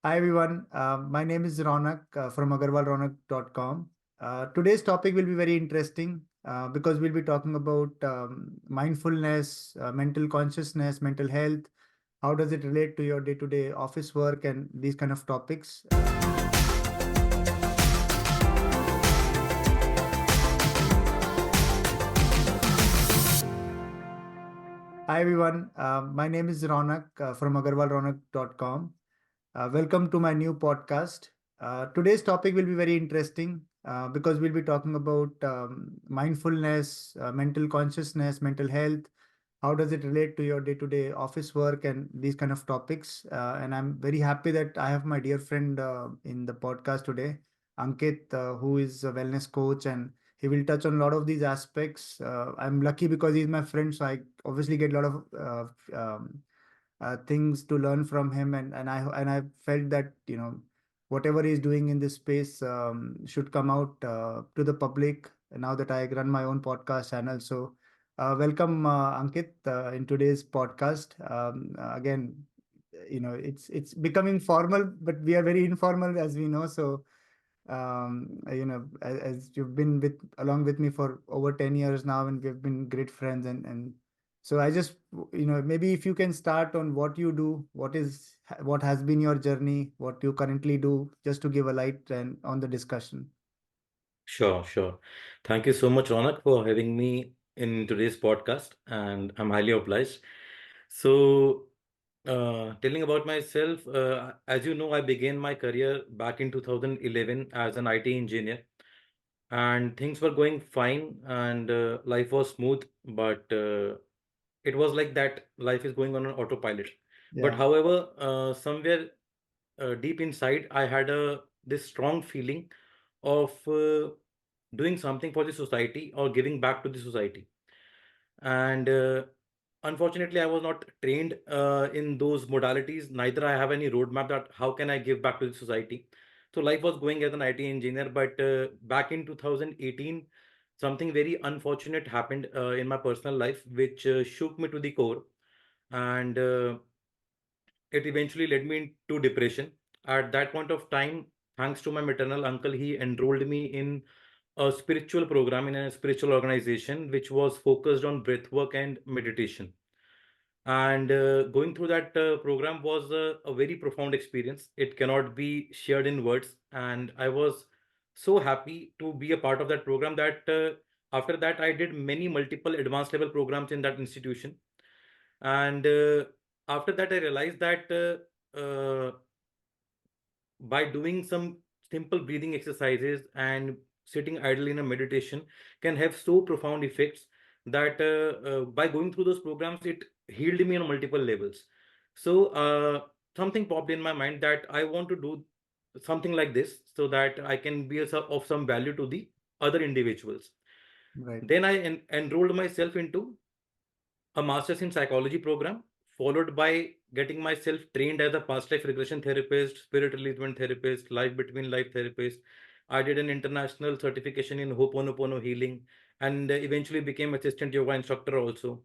Hi everyone, my name is Ronak from Agarwal today's topic will be very interesting because we'll be talking about mindfulness, mental consciousness, mental health. How does it relate to your day-to-day office work and these kind of topics? Hi everyone, my name is Ronak from Agarwal welcome to my new podcast. Today's topic will be very interesting because we'll be talking about mindfulness, mental consciousness, mental health. How does it relate to your day-to-day office work and these kind of topics? And I'm very happy that I have my dear friend in the podcast today, Ankit, who is a wellness coach, and he will touch on a lot of these aspects. I'm lucky because he's my friend, so I obviously get a lot of things to learn from him, and I felt that whatever he's doing in this space should come out to the public now that I run my own podcast channel. So welcome, Ankit, in today's podcast. Again, it's becoming formal, but we are very informal, as we know. So as you've been with along with me for over 10 years now, and we've been great friends, and so I just, maybe if you can start on what you do, what has been your journey, what you currently do, just to give a light and on the discussion. Sure, sure. Thank you so much, Ronak, for having me in today's podcast, and I'm highly obliged. So, telling about myself, as you know, I began my career back in 2011 as an IT engineer, and things were going fine, and life was smooth, but it was like that life is going on an autopilot. But Yeah. however, somewhere deep inside, I had a this strong feeling of doing something for the society or giving back to the society. And unfortunately, I was not trained in those modalities. Neither I have any roadmap that how can I give back to the society. So life was going as an IT engineer, but back in 2018, something very unfortunate happened in my personal life, which shook me to the core, and it eventually led me into depression. At that point of time, thanks to my maternal uncle, he enrolled me in a spiritual program in a spiritual organization which was focused on breath work and meditation. And going through that program was a very profound experience. It cannot be shared in words. And I was so happy to be a part of that program that after that, I did many multiple advanced level programs in that institution. And after that, I realized that by doing some simple breathing exercises and sitting idle in a meditation can have so profound effects that by going through those programs, it healed me on multiple levels. So something popped in my mind that I want to do something like this so that I can be of some value to the other individuals. Right. Then I enrolled myself into a master's in psychology program, followed by getting myself trained as a past life regression therapist, spirit releasement therapist, life between life therapist. I did an international certification in Ho'oponopono healing, and eventually became assistant yoga instructor also.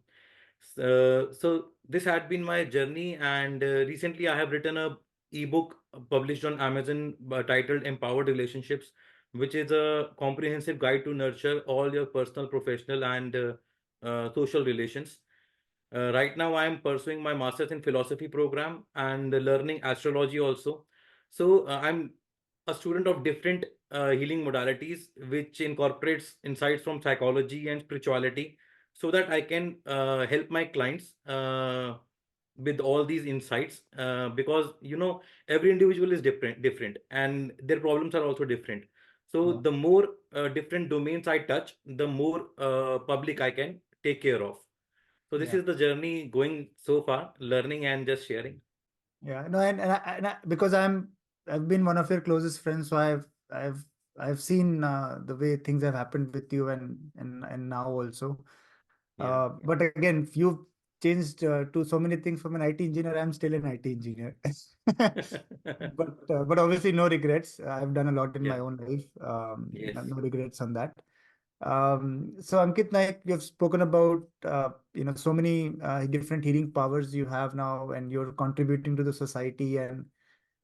So this had been my journey, and recently I have written a ebook published on Amazon titled "Empowered Relationships," which is a comprehensive guide to nurture all your personal, professional, and social relations. Right now, I am pursuing my master's in philosophy program and learning astrology also. So I'm a student of different healing modalities, which incorporates insights from psychology and spirituality, so that I can help my clients with all these insights. Because every individual is different, and their problems are also different. So Yeah. the more different domains I touch, the more public I can take care of. So this Yeah. is the journey going so far, learning and just sharing. Yeah. No, because I've been one of your closest friends, so I've I've seen the way things have happened with you, and now also. Yeah. But again, you've changed to so many things. From an IT engineer, I'm still an IT engineer. But obviously no regrets. I've done a lot in Yeah. my own life. Yes. No regrets on that. So Ankit Naik, you've spoken about so many different healing powers you have now, and you're contributing to the society. And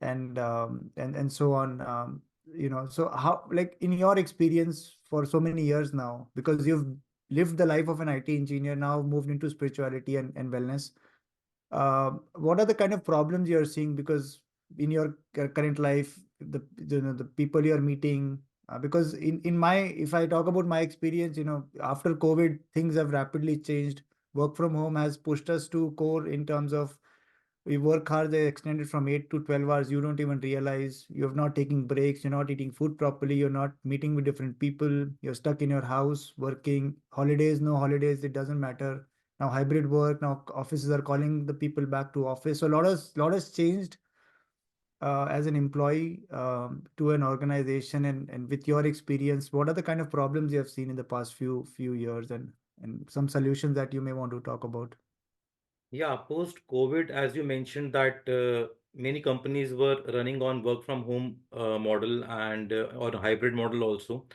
and so on. So how, like, in your experience for so many years now, because you've lived the life of an IT engineer, now moved into spirituality and wellness, what are the kind of problems you're seeing? Because in your current life, the people you're meeting, because in my, if I talk about my experience, after COVID, things have rapidly changed. Work from home has pushed us to core in terms of we work hard, they extended from 8 to 12 hours. You don't even realize you're not taking breaks, you're not eating food properly, you're not meeting with different people, you're stuck in your house working. Holidays, no holidays, it doesn't matter. Now hybrid work, now offices are calling the people back to office. So a lot has changed as an employee to an organization. And with your experience, what are the kind of problems you have seen in the past few years, and some solutions that you may want to talk about? Yeah, post-COVID, as you mentioned, that many companies were running on work from home model and or a hybrid model also.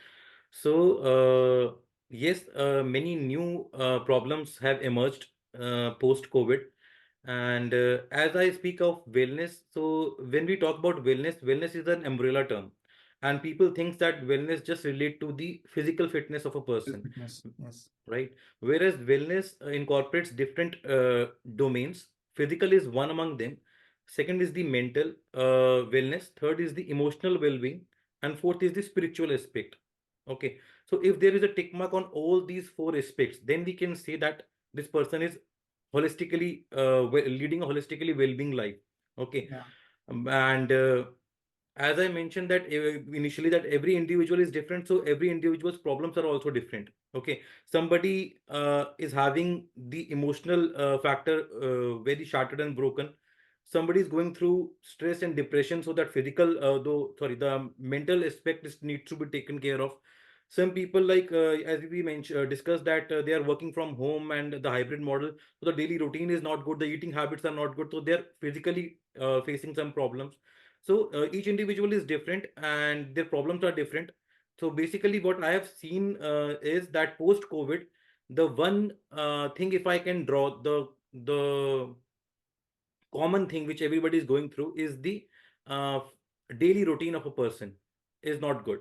So yes, many new problems have emerged post-COVID. And as I speak of wellness, so when we talk about wellness, wellness is an umbrella term, and people think that wellness just relate to the physical fitness of a person, Fitness, yes. right? Whereas wellness incorporates different domains. Physical is one among them. Second is the mental wellness. Third is the emotional well-being, and fourth is the spiritual aspect. Okay, so if there is a tick mark on all these four aspects, then we can say that this person is holistically leading a holistically well-being life. Okay. Yeah. And as I mentioned that initially, that every individual is different, so every individual's problems are also different. Okay, somebody is having the emotional factor very shattered and broken. Somebody is going through stress and depression, so that physical, though sorry, the mental aspect is needs to be taken care of. Some people, like as we mentioned, discussed that they are working from home and the hybrid model, so the daily routine is not good, the eating habits are not good, so they're physically facing some problems. So each individual is different and their problems are different. So basically, what I have seen is that post COVID, the one thing, if I can draw the common thing which everybody is going through, is the uh, daily routine of a person is not good.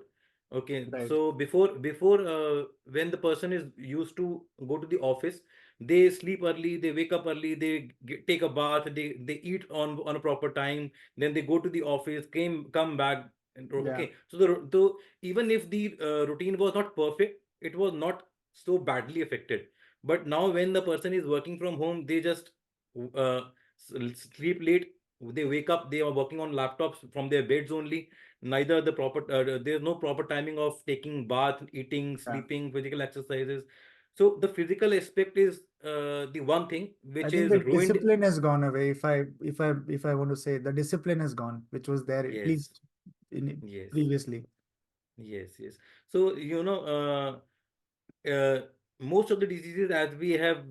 Okay, Right. so before when the person is used to go to the office, they sleep early, they wake up early, they take a bath, they eat on a proper time, then they go to the office, come back. Yeah. Okay, so the even if the routine was not perfect, it was not so badly affected. But now when the person is working from home, they just uh, sleep late, they wake up, they are working on laptops from their beds only. Neither the proper there's no proper timing of taking bath, eating, Yeah. sleeping, physical exercises. So the physical aspect is the one thing I which think is the ruined. discipline has gone away. If I want to say, the discipline has gone, which was there at Yes, least in yes, previously. yes, yes. So most of the diseases, as we have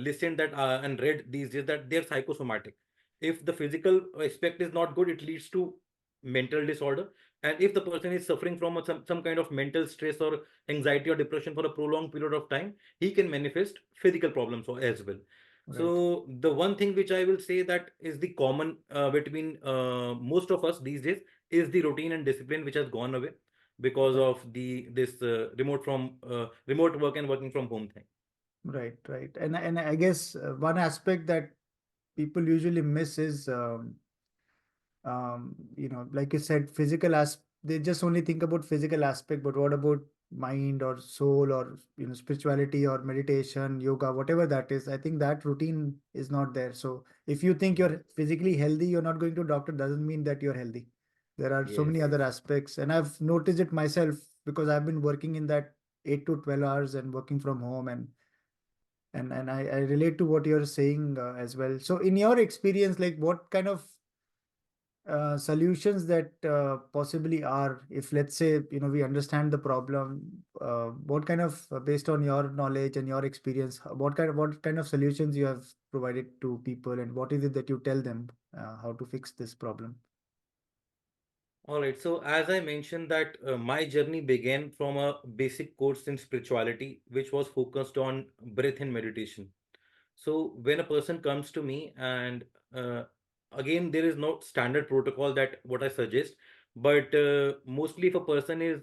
listened that and read these days, that they're psychosomatic. If the physical aspect is not good, it leads to mental disorder. And if the person is suffering from some kind of mental stress or anxiety or depression for a prolonged period of time, he can manifest physical problems as well. Right. So the one thing which I will say that is the common between most of us these days is the routine and discipline, which has gone away because Right. of the this remote work and working from home thing. Right. Right. And I guess one aspect that people usually miss is like you said, physical as they just only think about physical aspect, but what about mind or soul, or spirituality or meditation, yoga, whatever that is? I think that routine is not there. So if you think Yes, you're physically healthy, you're not going to doctor, doesn't mean that you're healthy. There are so many yes, other yes. aspects, and I've noticed it myself because I've been working in that 8 to 12 hours and working from home, and I relate to what you're saying as well. So in your experience, like, what kind of solutions that possibly are, if let's say we understand the problem, what kind of based on your knowledge and your experience, what kind of solutions you have provided to people, and what is it that you tell them how to fix this problem? All right. So as I mentioned that my journey began from a basic course in spirituality, which was focused on breath and meditation. So when a person comes to me and uh, again, there is no standard protocol that what I suggest, but mostly if a person is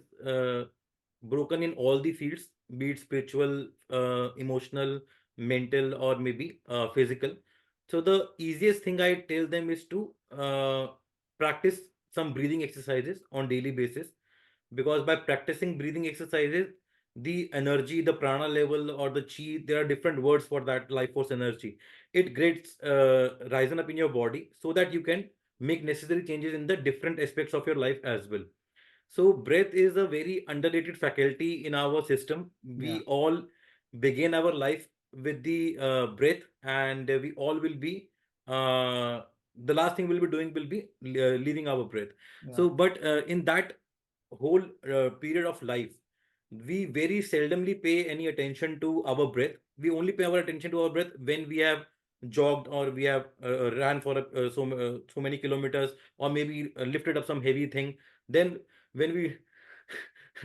broken in all the fields, be it spiritual, emotional, mental, or maybe physical. So the easiest thing I tell them is to practice some breathing exercises on daily basis, because by practicing breathing exercises, the energy, the prana level or the chi, there are different words for that life force energy. It gets risen up in your body so that you can make necessary changes in the different aspects of your life as well. So breath is a very underrated faculty in our system. Yeah. We all begin our life with the breath, and we all will be uh, the last thing we'll be doing will be leaving our breath. Yeah. So, but in that whole period of life, we very seldomly pay any attention to our breath. We only pay our attention to our breath when we have jogged, or we have ran for so many kilometers, or maybe lifted up some heavy thing. Then when we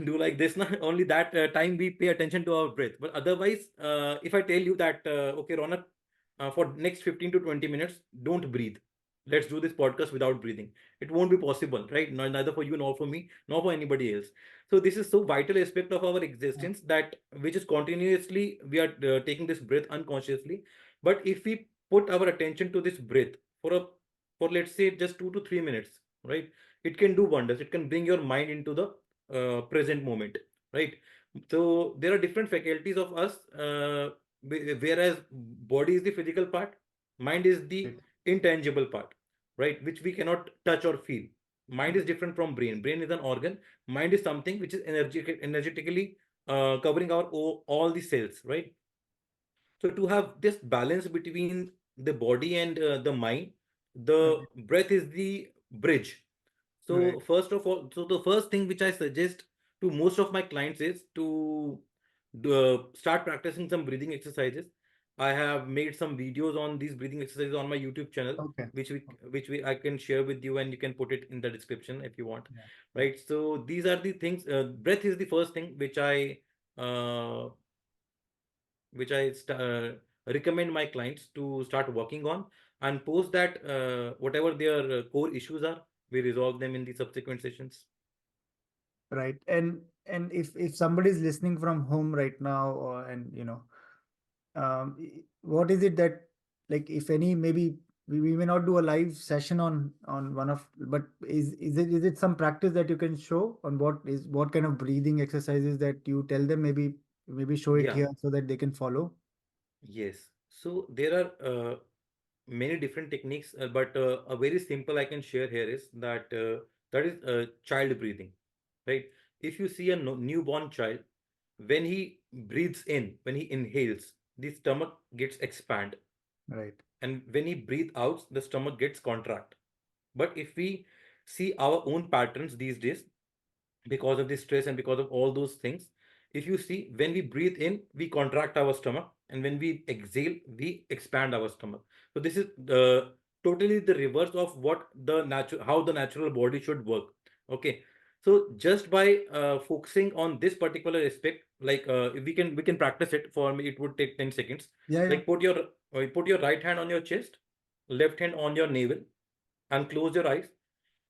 do like this, na, only that time we pay attention to our breath. But otherwise, if I tell you that, okay, Ronak, for next 15 to 20 minutes, don't breathe. Let's do this podcast without breathing. It won't be possible, right? Neither for you, nor for me, nor for anybody else. So this is so vital aspect of our Yeah. existence, that which is continuously we are taking this breath unconsciously. But if we put our attention to this breath for a for let's say just 2 to 3 minutes, right? It can do wonders. It can bring your mind into the present moment, right? So there are different faculties of us, whereas body is the physical part, mind is the Right. intangible part, right? Which we cannot touch or feel. Mind is Right. different from brain. Brain is an organ. Mind is something which is energetically covering our all the cells, right? So to have this balance between the body and the mind, the Right. breath is the bridge. So Right. first of all, so the first thing which I suggest to most of my clients is to start practicing some breathing exercises. I have made some videos on these breathing exercises on my YouTube channel, Okay. which we Okay. which we I can share with you, and you can put it in the description if you want. Yeah. Yeah. Right. So these are the things. Breath is the first thing uh, which recommend my clients to start working on, and post that whatever their core issues are, we resolve them in the subsequent sessions. Right. And if somebody is listening from home right now, or and what is it that, like, if any, maybe we may not do a live session on one of, but is it some practice that you can show on what kind of breathing exercises that you tell them, maybe show it Yeah, here so that they can follow. yes. So there are many different techniques, but a very simple I can share here is that that is child breathing, right? If you see a newborn child, when he breathes in, when he inhales, the stomach gets expand, Right. and when he breathe out, the stomach gets contract. But if we see our own patterns these days, because of the stress and because of all those things, if you see, when we breathe in, we contract our stomach, and when we exhale, we expand our stomach. So this is totally the reverse of what the natural how the natural body should work. Okay. So just by focusing on this particular aspect, like if we can practice it. For me it would take 10 seconds. Yeah. Yeah. Like put your right hand on your chest, left hand on your navel, and close your eyes,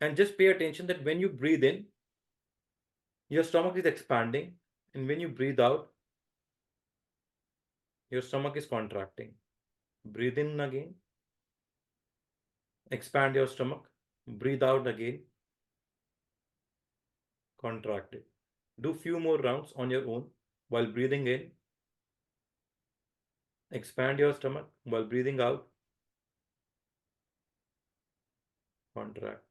and just pay attention that when you breathe in, your stomach is expanding, and when you breathe out, your stomach is contracting. Breathe in again, expand your stomach. Breathe out again, contract it. Do few more rounds on your own while breathing in, expand your stomach while breathing out, contract.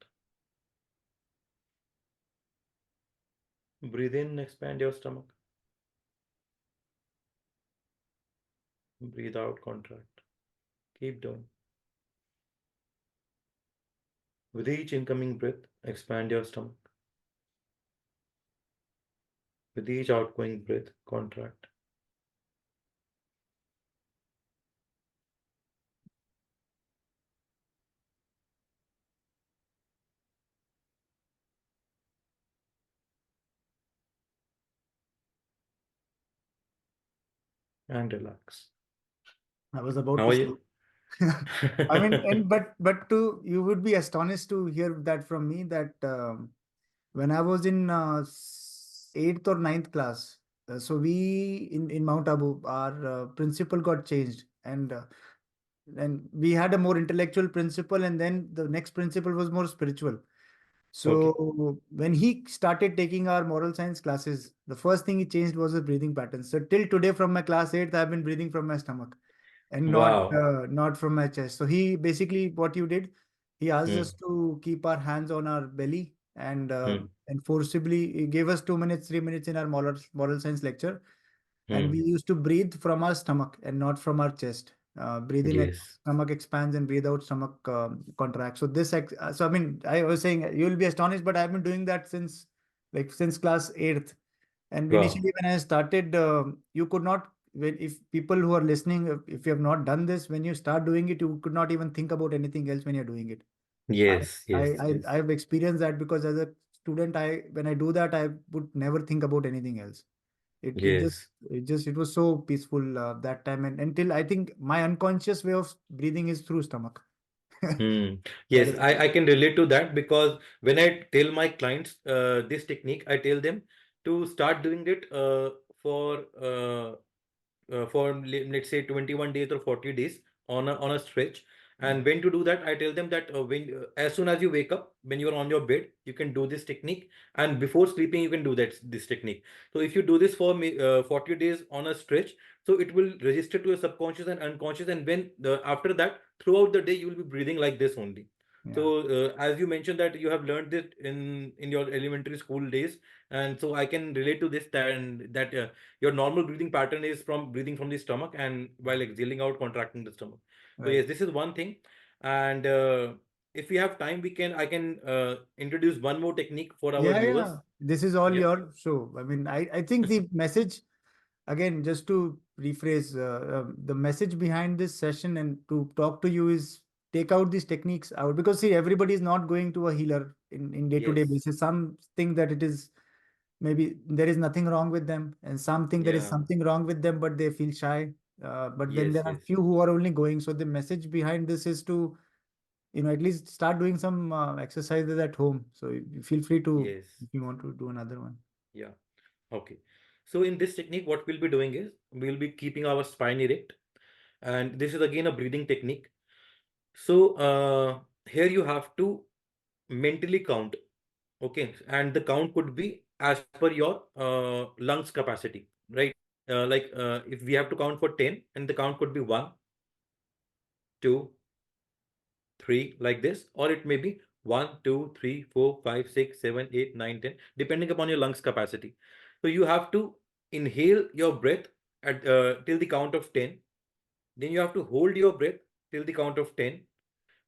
Breathe in, expand your stomach. Breathe out, contract. Keep doing. With each incoming breath, expand your stomach. With each outgoing breath, contract. And relax. I was about Now to are say. you? I mean, and but to you would be astonished to hear that from me that when I was in eighth or ninth class, so we in Mount Abu, our principal got changed, and we had a more intellectual principal, and then the next principal was more spiritual. Okay. So when he started taking our moral science classes, the first thing he changed was the breathing pattern. So till today, from my class eighth, I've been breathing from my stomach and Wow. not from my chest. So he basically what you did, he asked us Hmm. to keep our hands on our belly Hmm. and forcibly he gave us 2 minutes, 3 minutes in our moral science lecture, and we Hmm. used to breathe from our stomach and not from our chest. Breathe in, Yes. stomach expands, and breathe out, stomach contracts. So so I mean, I was saying you'll be astonished, but I've been doing that since since class eighth. And Wow. initially, when I started, you could not. If people who are listening, if you have not done this, when you start doing it, you could not even think about anything else when you're doing it. I Yes. I Yes. Yes. I've experienced that because as a student, I when I do that, I would never think about anything else. Yes. It was so peaceful that time, and until I think my unconscious way of breathing is through stomach. Hmm. That Yes, is I can relate to that because when I tell my clients this technique, I tell them to start doing it let's say 21 days or 40 days on a stretch. yeah, And when to do that, I tell them that when as soon as you wake up, when you're on your bed, you can do this technique, and before sleeping you can do that this technique. So if you do this for 40 days on a stretch, so it will register to your subconscious and unconscious, and when the after that, throughout the day, you will be breathing like this only. So yeah, as you mentioned that you have learned it in your elementary school days, and so I can relate to this that, and that your normal breathing pattern is from breathing from the stomach and yeah, while exhaling out, contracting the stomach. So right. yes, this is one thing. And if we have time, I can introduce one more technique for our Yeah, yeah. viewers. This is all Yeah. your show. I mean, I think the message, again, just to rephrase, the message behind this session and to talk to you is take out these techniques out because see, everybody is not going to a healer in day-to-day Yes. basis. Some think that it is maybe there is nothing wrong with them, and some think there is Yeah. something wrong with them, but they feel shy. But then Yes. there are Yes. few who are only going. So the message behind this is to at least start doing some exercises at home. So you feel free to Yes. if you want to do another one. Yeah. Okay. So in this technique, what we'll be doing is we'll be keeping our spine erect, and this is again a breathing technique. So here you have to mentally count. Okay, and the count could be as per your lungs capacity, right? If we have to count for 10, and the count could be 1, 2, 3, like this, or it may be 1, 2, 3, 4, 5, 6, 7, 8, 9, 10, depending upon your lungs capacity. So you have to inhale your breath at till the count of 10. Then you have to hold your breath till the count of 10.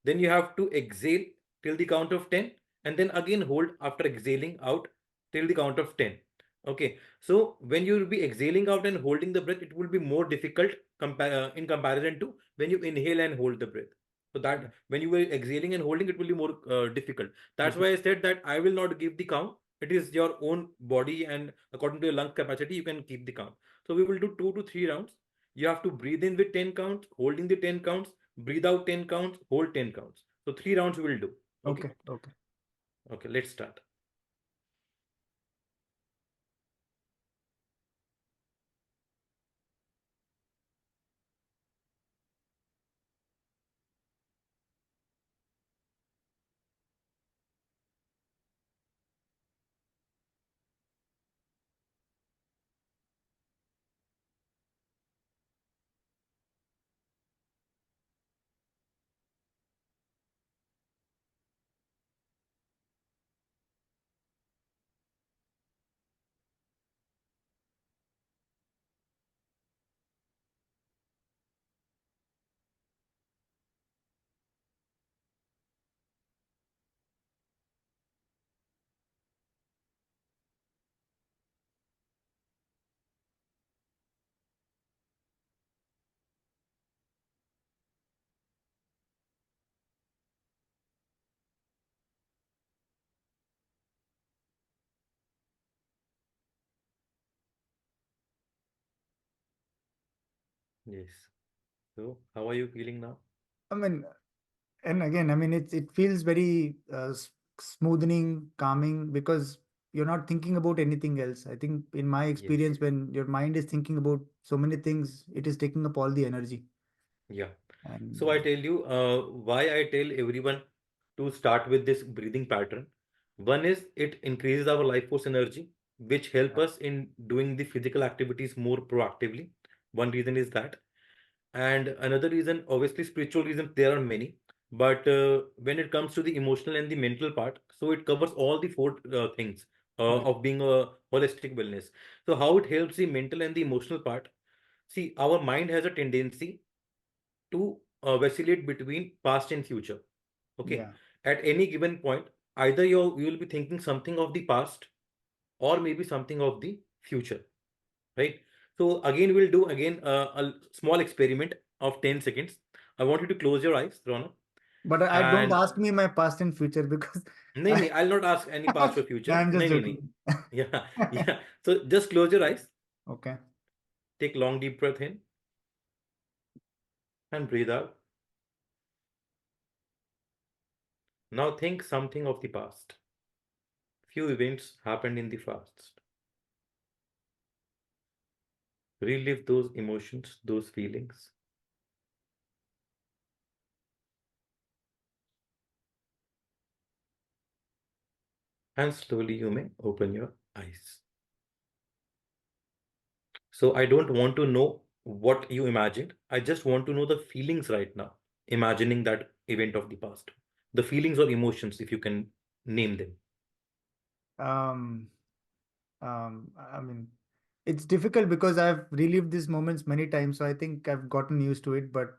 Then you have to exhale till the count of 10, and then again hold after exhaling out till the count of 10. Okay, so when you will be exhaling out and holding the breath, it will be more difficult in comparison to when you inhale and hold the breath. So that when you were exhaling and holding, it will be more difficult. That's Okay. why I said that I will not give the count. It is your own body, and according to your lung capacity, you can keep the count. So we will do 2 to 3 rounds. You have to breathe in with 10 counts, holding the 10 counts, breathe out 10 counts, hold 10 counts. So 3 rounds we will do. Okay. Okay. Okay. Okay, let's start. Yes. So how are you feeling now? I mean, and again, I mean, it feels very smoothing, calming, because you're not thinking about anything else. I think in my Yes. experience, when your mind is thinking about so many things, it is taking up all the energy. Yeah. And So I tell you why I tell everyone to start with this breathing pattern. One is it increases our life force energy, which help yeah, us in doing the physical activities more proactively. One reason is that. And another reason, obviously, spiritual reasons, there are many. But when it comes to the emotional and the mental part, so it covers all the four things right, of being a holistic wellness. So how it helps the mental and the emotional part. See, our mind has a tendency to vacillate between past and future. Okay. yeah. At any given point, either you will be thinking something of the past or maybe something of the future, right? So again, we'll do again a small experiment of 10 seconds. I want you to close your eyes, Rona. But I don't And ask me my past and future because no, no, I'll not ask any past or no, future. I'm No, just no, no. joking. Yeah, yeah. So just close your eyes, Okay. take long deep breath in and breathe out. Now think something of the past. Few events happened in the past. Relive those emotions, those feelings, and slowly you may open your eyes. So I don't want to know what you imagined. I just want to know the feelings right now, imagining that event of the past. The feelings or emotions, if you can name them. Um, I mean, it's difficult because I've relived these moments many times, so I think I've gotten used to it. But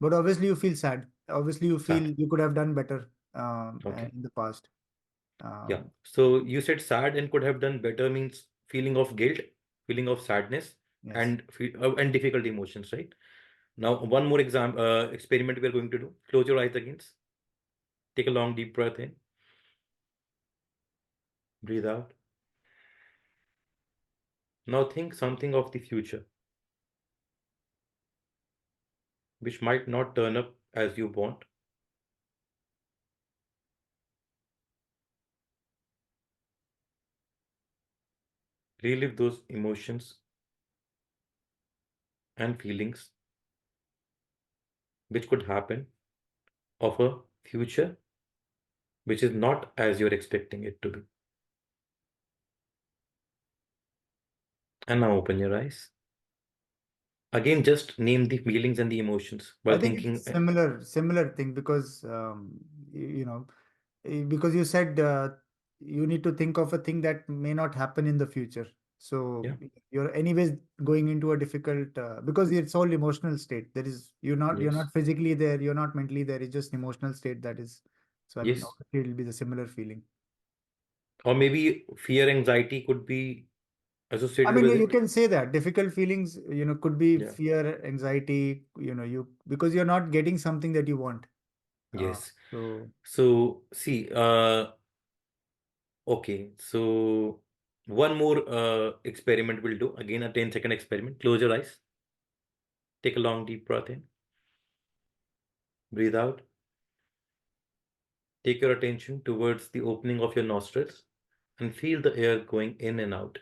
obviously you feel sad. Obviously you feel Sad. you could have done better Okay. in the past. Yeah. Um, So you said sad and could have done better means feeling of guilt, feeling of sadness, yes. and difficult emotions, right? Now, one more experiment we are going to do. Close your eyes again. Take a long deep breath in. Breathe out. Now think something of the future, which might not turn up as you want. Relive those emotions and feelings which could happen of a future which is not as you're expecting it to be. And now open your eyes. Again, just name the feelings and the emotions I while think it's thinking. similar thing because you know because you said you need to think of a thing that may not happen in the future. So Yeah, you're anyways going into a difficult because it's all emotional state. There is you're yes, not physically there, you're not mentally there. It's just emotional state that is. So I mean, yes. obviously it'll be the similar feeling. Or maybe fear, anxiety could be I associated mean, with you it. can say that difficult feelings, could be Yeah, fear, anxiety, you because you're not getting something that you want. Uh, yes. so So, see, okay, so one more experiment we'll do. Again, a 10-second experiment. Close your eyes. Take a long deep breath in. Breathe out. Take your attention towards the opening of your nostrils and feel the air going in and out.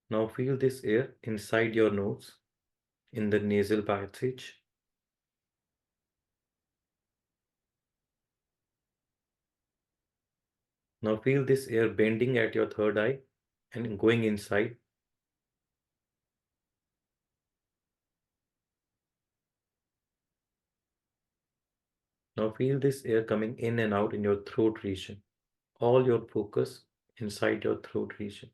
Now feel this air inside your nose, in the nasal passage. Now feel this air bending at your third eye and going inside. Now feel this air coming in and out in your throat region. All your focus inside your throat region.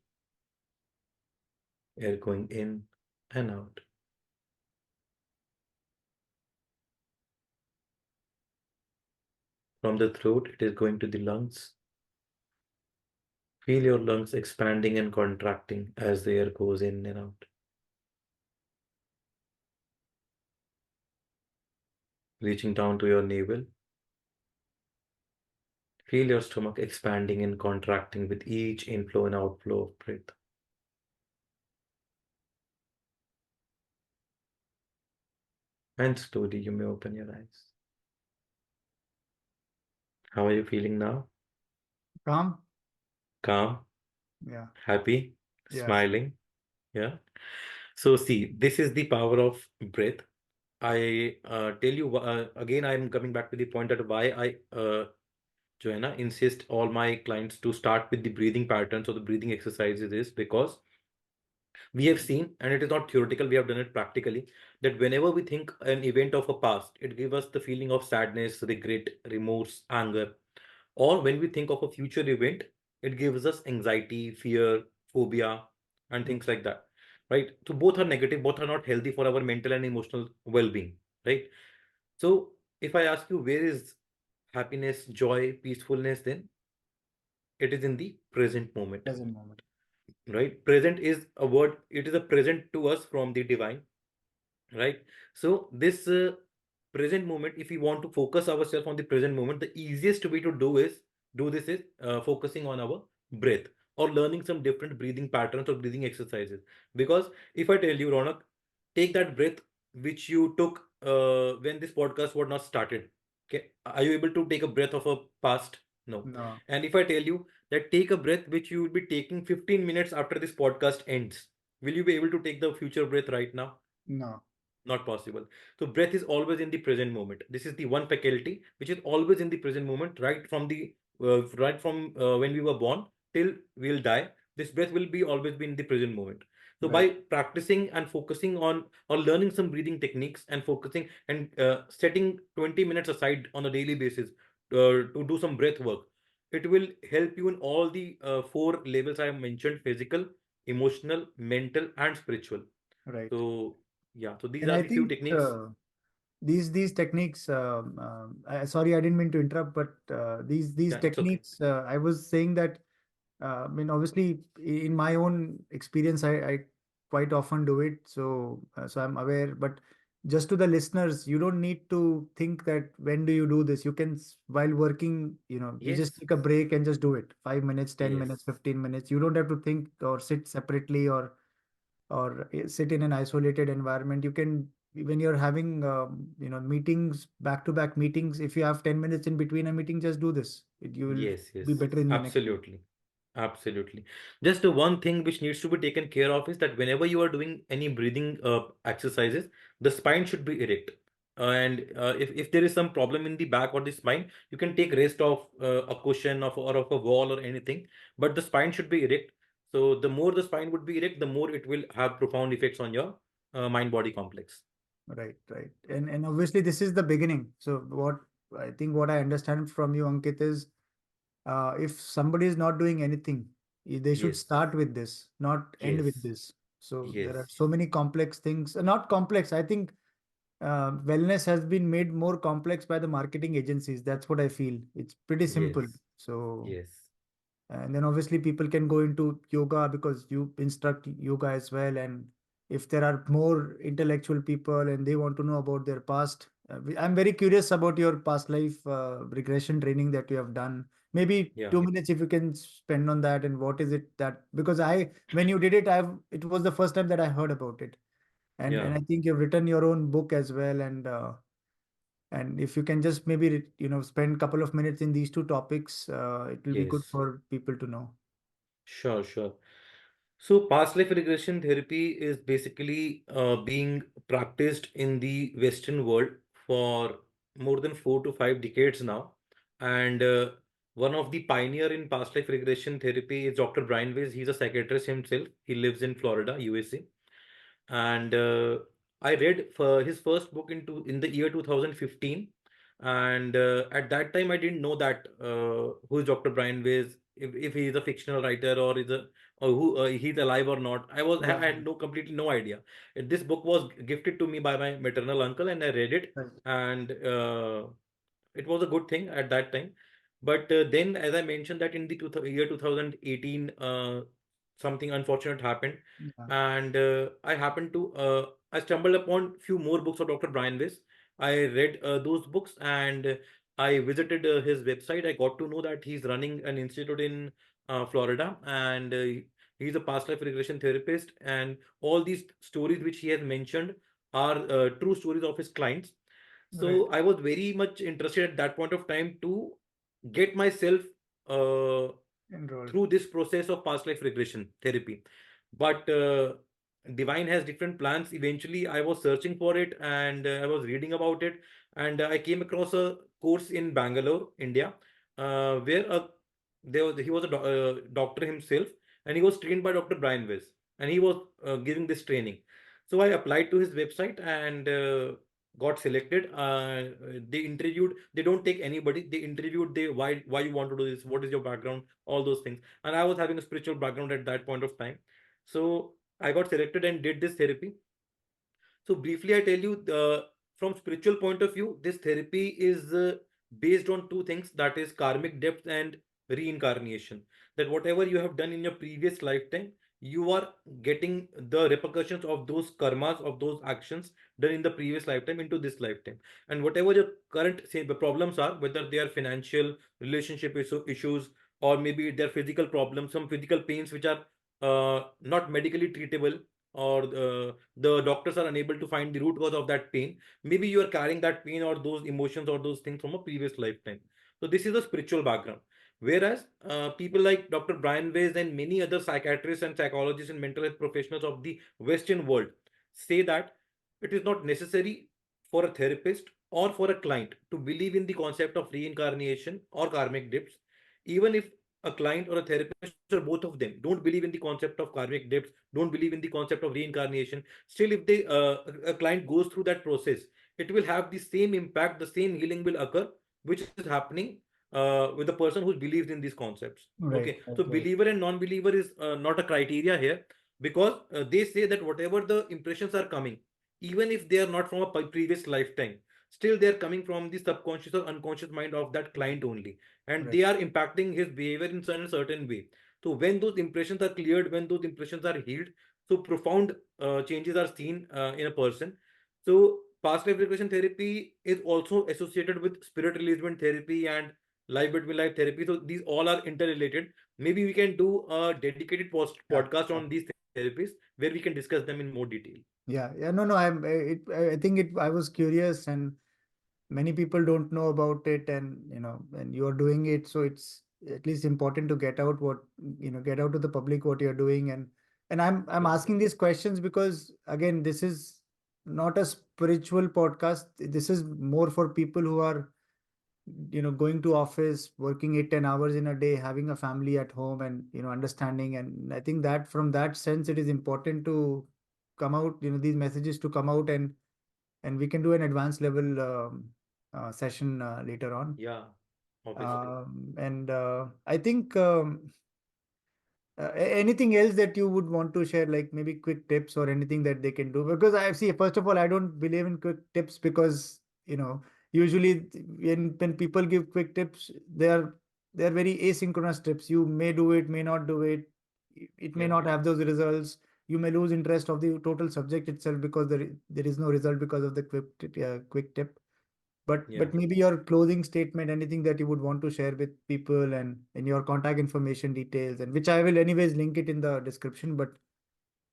Air going in and out. From the throat, it is going to the lungs. Feel your lungs expanding and contracting as the air goes in and out. Reaching down to your navel. Feel your stomach expanding and contracting with each inflow and outflow of breath. And slowly you may open your eyes. How are you feeling now? Calm? Calm, Yeah. happy, Yeah. smiling. Yeah. So see, this is the power of breath. I tell you again, I'm coming back to the point that why Joanna, insist all my clients to start with the breathing patterns or the breathing exercises is because we have seen, and it is not theoretical, we have done it practically, that whenever we think an event of a past, it gives us the feeling of sadness, regret, remorse, anger. Or when we think of a future event, it gives us anxiety, fear, phobia, and Yeah. things like that. Right? So both are negative, both are not healthy for our mental and emotional well-being. Right? So if I ask you where is happiness, joy, peacefulness, then it is in the present moment. Present moment. Right? Present is a word, it is a present to us from the divine, right? So this present moment, if we want to focus ourselves on the present moment, the easiest way to do this is focusing on our breath or learning some different breathing patterns or breathing exercises. Because if I tell you, Ronak, take that breath which you took when this podcast was not started. Okay, are you able to take a breath of a past? No. No. And if I tell you that take a breath which you will be taking 15 minutes after this podcast ends, will you be able to take the future breath right now? No. Not possible. So breath is always in the present moment. This is the one faculty which is always in the present moment, right from when we were born till we'll die. This breath will be always be in the present moment. So by Right. practicing and focusing on or learning some breathing techniques and focusing and setting 20 minutes aside on a daily basis to do some breath work, it will help you in all the four levels I have mentioned: physical, emotional, mental, and spiritual. Right. So yeah, so these And are I the few think techniques. these techniques. Sorry, I didn't mean to interrupt, but these Yeah, it's okay. techniques. I was saying that. I mean, obviously, in my own experience, I quite often do it. So I'm aware. But just to the listeners, you don't need to think that when do you do this. You can, while working, you just Yes, take a break and just do it. 5 minutes, 10 minutes, yes, 15 minutes. You don't have to think or sit separately or sit in an isolated environment. You can, when you're having meetings, back to back meetings, if you have 10 minutes in between a meeting, just do this. You will yes, yes, be better in the next meeting. absolutely. Absolutely. Just the one thing which needs to be taken care of is that whenever you are doing any breathing exercises, the spine should be erect. And if there is some problem in the back or the spine, you can take rest of a cushion or of a wall or anything, but the spine should be erect. So the more the spine would be erect, the more it will have profound effects on your mind-body complex. Right, right. And obviously this is the beginning. So what I understand from you, Ankit, is if somebody is not doing anything, they should Yes, start with this, not end with yes, this. So there are yes, so many complex things, not complex. I think wellness has been made more complex by the marketing agencies. That's what I feel. It's pretty simple. yes, So yes, and then obviously people can go into yoga because you instruct yoga as well. And if there are more intellectual people and they want to know about their past, I'm very curious about your past life regression training that you have done. Maybe yeah, 2 minutes if you can spend on that. And what is it that, because when you did it, it was the first time that I heard about it. And yeah, I think you've written your own book as well. And if you can just maybe, spend a couple of minutes in these two topics, it will be good yes, for people to know. sure, sure. So, past life regression therapy is basically being practiced in the Western world for more than 4 to 5 decades now. And one of the pioneer in past life regression therapy is Dr. Brian Weiss. He's a psychiatrist himself. He lives in Florida, USA. And I read for his first book in the year 2015, and at that time I didn't know that who is Dr. Brian Weiss, if he is a fictional writer or who he's alive or not. I Yeah, had completely no idea. This book was gifted to me by my maternal uncle, and I read it, right. and it was a good thing at that time. But then, as I mentioned, that in the year 2018, something unfortunate happened, Yeah, and I stumbled upon few more books of Dr. Brian Weiss. I read those books, and I visited his website. I got to know that he's running an institute in Florida, and he's a past life regression therapist. And all these stories which he has mentioned are true stories of his clients. Right. So I was very much interested at that point of time to get myself uh, Enrolled. through this process of past life regression therapy. But Divine has different plans. Eventually, I was searching for it and I was reading about it, and I came across a course in Bangalore, India, where he was a doctor himself, and he was trained by Dr. Brian Weiss, and he was giving this training. So I applied to his website and got selected. They interviewed. They don't take anybody. They interviewed. They why you want to do this? What is your background? All those things. And I was having a spiritual background at that point of time, so I got selected and did this therapy. So briefly, I tell you, from spiritual point of view, this therapy is based on two things, that is karmic depth and reincarnation. That whatever you have done in your previous lifetime, you are getting the repercussions of those karmas, of those actions done in the previous lifetime into this lifetime. And whatever your current say, the problems are, whether they are financial, relationship issues, or maybe they're physical problems, some physical pains which are not medically treatable, or the doctors are unable to find the root cause of that pain. Maybe you are carrying that pain or those emotions or those things from a previous lifetime. So this is a spiritual background. Whereas people like Dr. Brian Weiss and many other psychiatrists and psychologists and mental health professionals of the Western world say that it is not necessary for a therapist or for a client to believe in the concept of reincarnation or karmic debts. Even if a client or a therapist or both of them don't believe in the concept of karmic debts, don't believe in the concept of reincarnation, still if a client goes through that process, it will have the same impact, the same healing will occur, which is happening with the person who believes in these concepts. Right. Okay, so Right. Right. believer and non-believer is not a criteria here, because they say that whatever the impressions are coming, even if they are not from a previous lifetime, still they are coming from the subconscious or unconscious mind of that client only, and Right. they are impacting his behavior in a certain way. So when those impressions are cleared, when those impressions are healed, so profound changes are seen in a person. So past life regression therapy is also associated with spirit releasement therapy and life between life therapy. So these all are interrelated. Maybe we can do a dedicated Yeah. podcast Yeah. on these therapies where we can discuss them in more detail. Yeah. Yeah. No. No. I think it. I was curious, and many people don't know about it, and and you're doing it, so it's at least important to get out what get out to the public what you're doing. And I'm Yeah, asking these questions because, again, this is not a spiritual podcast. This is more for people who are going to office, working 8-10 hours in a day, having a family at home, and understanding. And I think that from that sense it is important to come out, these messages to come out, and we can do an advanced level session later on. yeah, obviously. And I think, anything else that you would want to share, like maybe quick tips or anything that they can do? Because I see, first of all, I don't believe in quick tips because, usually when people give quick tips, they are very asynchronous tips. You may do it, may not do it. It may Yeah, not have those results. You may lose interest of the total subject itself because there is no result because of the quick tip. yeah. But maybe your closing statement, anything that you would want to share with people, and your contact information details, and which I will anyways link it in the description. But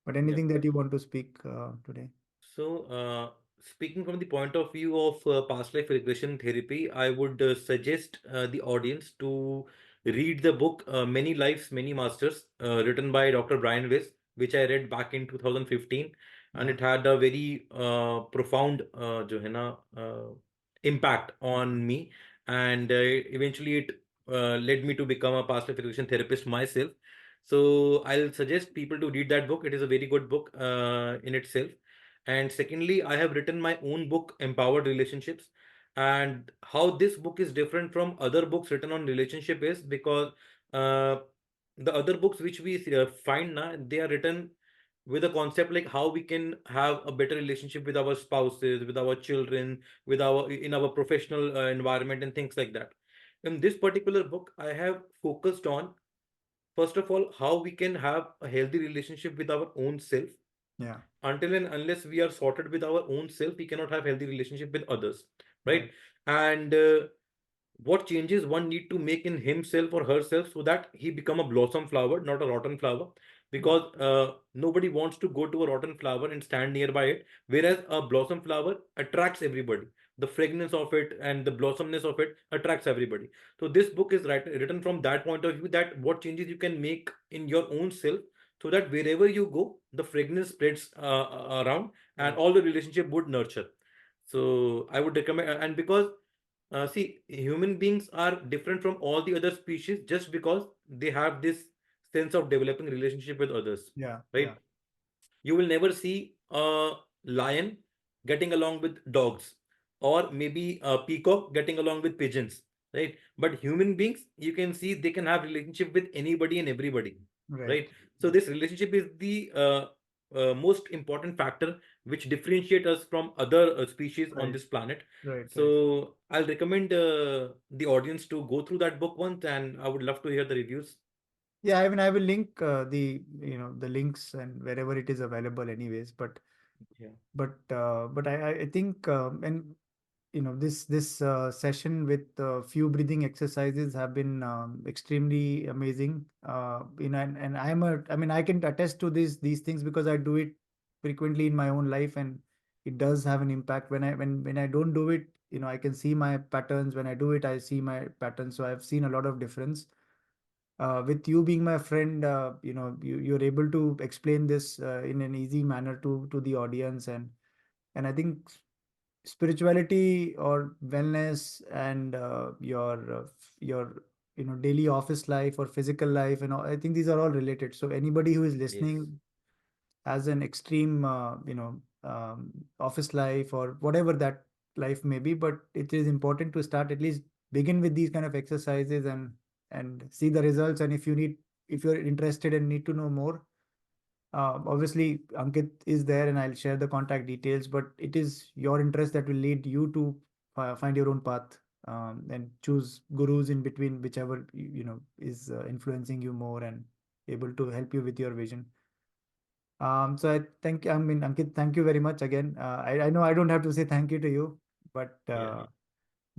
Yeah. anything that you want to speak today. So, speaking from the point of view of past life regression therapy, I would suggest the audience to read the book Many Lives, Many Masters, written by Dr. Brian Weiss, which I read back in 2015. And Yeah. it had a very profound जो है ना, impact on me. And eventually it led me to become a past life regression therapist myself. So I'll suggest people to read that book. It is a very good book in itself. And secondly, I have written my own book, Empowered Relationships. And how this book is different from other books written on relationship is because uh, the other books which we find now, they are written with a concept like how we can have a better relationship with our spouses, with our children, with our in our professional environment and things like that. In this particular book, I have focused on, first of all, how we can have a healthy relationship with our own self. Yeah. Until and unless we are sorted with our own self, we cannot have healthy relationship with others, right? Right. And what changes one need to make in himself or herself so that he become a blossom flower, not a rotten flower. because nobody wants to go to a rotten flower and stand nearby it, whereas a blossom flower attracts everybody. The fragrance of it and the blossomness of it attracts everybody. So this book is written from that point of view, that what changes you can make in your own self, so that wherever you go, the fragrance spreads around, and Right. all the relationship would nurture. So I would recommend, and because see, human beings are different from all the other species just because they have this sense of developing relationship with others, Yeah. right? Yeah. You will never see a lion getting along with dogs, or maybe a peacock getting along with pigeons, right? But human beings, you can see they can have relationship with anybody and everybody, Right. right? So this relationship is the most important factor which differentiate us from other species on Right. this planet. Right. Right. So I'll recommend the audience to go through that book once, and I would love to hear the reviews. Yeah, I mean, I will link the the links and wherever it is available, anyways. Yeah. But I think and this session with few breathing exercises have been extremely amazing. And I mean, I can attest to these things because I do it frequently in my own life, and it does have an impact. When I don't do it, I can see my patterns. When I do it, I see my patterns. So I've seen a lot of difference. With you being my friend, you're able to explain this in an easy manner to the audience, and I think spirituality or wellness and your daily office life or physical life, and all, I think these are all related. So anybody who is Yes. listening has an extreme office life or whatever that life may be, but it is important to start, at least begin with these kind of exercises, and see the results. And if you're interested and need to know more, obviously, Ankit is there, and I'll share the contact details. But it is your interest that will lead you to find your own path, and choose gurus in between, whichever is influencing you more and able to help you with your vision. So I mean, Ankit, thank you very much again. I know I don't have to say thank you to you, but Yeah. uh,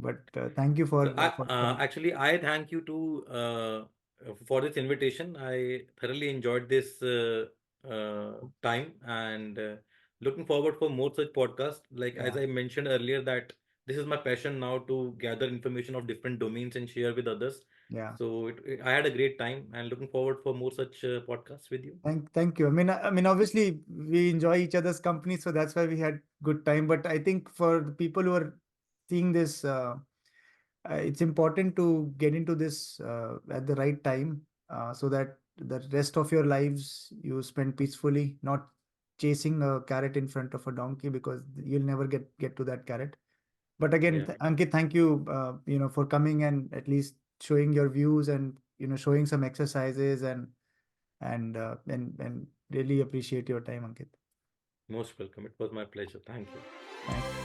but thank you So I for coming. actually I thank you to for this invitation. I thoroughly enjoyed this time, and looking forward for more such podcasts. Like as Yeah, I mentioned earlier, that this is my passion now, to gather information of different domains and share with others. yeah. So I had a great time, and looking forward for more such podcasts with you. Thank you. I mean, obviously we enjoy each other's company, so that's why we had good time. But I think for the people who are seeing this, it's important to get into this at the right time, so that the rest of your lives you spend peacefully, not chasing a carrot in front of a donkey, because you'll never get to that carrot. But again, Yeah, Ankit, thank you, for coming and at least showing your views, and showing some exercises, and really appreciate your time, Ankit. most welcome. It was my pleasure. Thank you. Thank